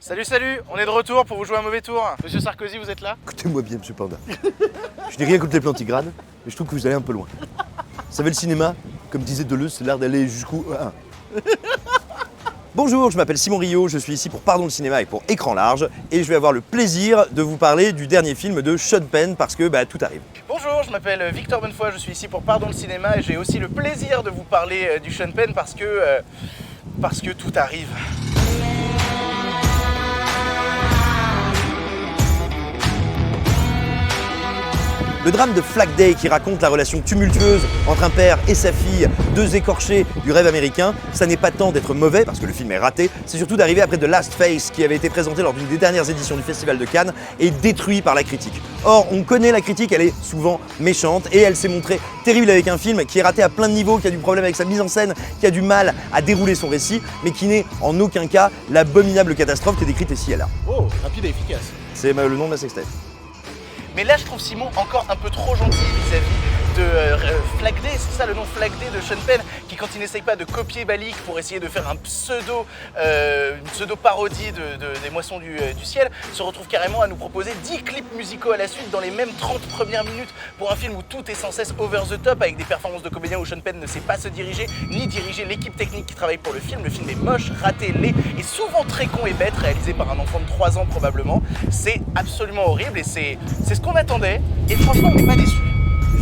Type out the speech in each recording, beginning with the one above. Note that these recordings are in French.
Salut, salut, on est de retour pour vous jouer un mauvais tour. Monsieur Sarkozy, vous êtes là? Écoutez-moi bien, monsieur Panda. Je n'ai rien contre les plantigrades, mais je trouve que vous allez un peu loin. Vous savez, le cinéma, comme disait Deleuze, c'est l'art d'aller jusqu'au 1. Bonjour, je m'appelle Simon Rio, je suis ici pour Pardon le cinéma et pour Écran large, et je vais avoir le plaisir de vous parler du dernier film de Sean Penn, parce que tout arrive. Bonjour, je m'appelle Victor Bonnefoy, je suis ici pour Pardon le cinéma et j'ai aussi le plaisir de vous parler du Sean Penn parce que tout arrive. Le drame de Flag Day qui raconte la relation tumultueuse entre un père et sa fille, deux écorchés du rêve américain, ça n'est pas tant d'être mauvais parce que le film est raté, c'est surtout d'arriver après The Last Face qui avait été présenté lors d'une des dernières éditions du Festival de Cannes et détruit par la critique. Or, on connaît la critique, elle est souvent méchante et elle s'est montrée terrible avec un film qui est raté à plein de niveaux, qui a du problème avec sa mise en scène, qui a du mal à dérouler son récit, mais qui n'est en aucun cas l'abominable catastrophe qui est décrite ici et là. Oh, rapide et efficace. C'est le nom de ma sextape. Mais là, je trouve Simon encore un peu trop gentil vis-à-vis de Flag Day, c'est ça le nom Flag Day de Sean Penn, qui quand il n'essaye pas de copier Balik pour essayer de faire une pseudo-parodie des moissons du ciel, se retrouve carrément à nous proposer 10 clips musicaux à la suite dans les mêmes 30 premières minutes pour un film où tout est sans cesse over the top avec des performances de comédiens où Sean Penn ne sait pas se diriger ni diriger l'équipe technique qui travaille pour le film. Le film est moche, raté, laid et souvent très con et bête, réalisé par un enfant de 3 ans probablement. C'est absolument horrible et c'est ce qu'on attendait et franchement on n'est pas déçus.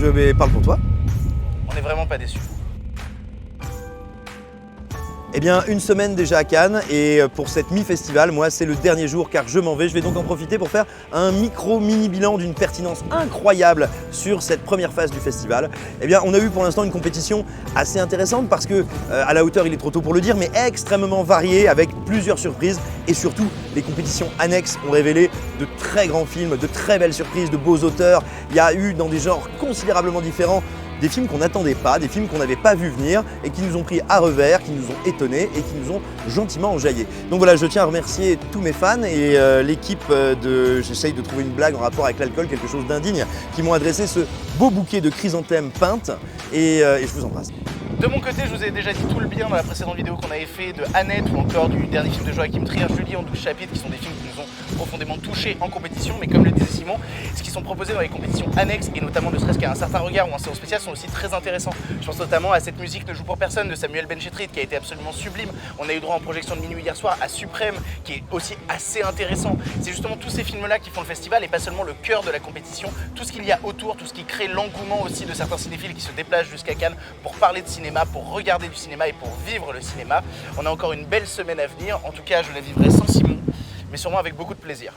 Je parle pour toi. On n'est vraiment pas déçus. Eh bien, une semaine déjà à Cannes et pour cette mi-festival, moi c'est le dernier jour car je m'en vais. Je vais donc en profiter pour faire un mini bilan d'une pertinence incroyable sur cette première phase du festival. Eh bien, on a eu pour l'instant une compétition assez intéressante parce que, à la hauteur il est trop tôt pour le dire, mais extrêmement variée avec plusieurs surprises et surtout les compétitions annexes ont révélé de très grands films, de très belles surprises, de beaux auteurs. Il y a eu dans des genres considérablement différents des films qu'on n'attendait pas, des films qu'on n'avait pas vu venir et qui nous ont pris à revers, qui nous ont étonnés et qui nous ont gentiment enjaillés. Donc voilà, je tiens à remercier tous mes fans et l'équipe j'essaye de trouver une blague en rapport avec l'alcool, quelque chose d'indigne, qui m'ont adressé ce beau bouquet de chrysanthèmes peintes et je vous embrasse. De mon côté, je vous ai déjà dit tout le bien dans la précédente vidéo qu'on avait fait de Annette ou encore du dernier film de Joachim Trier, Julie en 12 chapitres, qui sont des films qui nous ont profondément touchés en compétition, mais comme le disait Simon, ce qui sont proposés dans les compétitions annexes, et notamment ne serait-ce qu'à un certain regard ou un séance spécial, sont aussi très intéressants. Je pense notamment à cette musique Ne joue pour personne de Samuel Benchetrit qui a été absolument sublime. On a eu droit en projection de minuit hier soir à Suprême, qui est aussi assez intéressant. C'est justement tous ces films-là qui font le festival et pas seulement le cœur de la compétition, tout ce qu'il y a autour, tout ce qui crée l'engouement aussi de certains cinéphiles qui se déplacent jusqu'à Cannes pour parler de cinéma, pour regarder du cinéma et pour vivre le cinéma. On a encore une belle semaine à venir, en tout cas je la vivrai sans Simon, mais sûrement avec beaucoup de plaisir.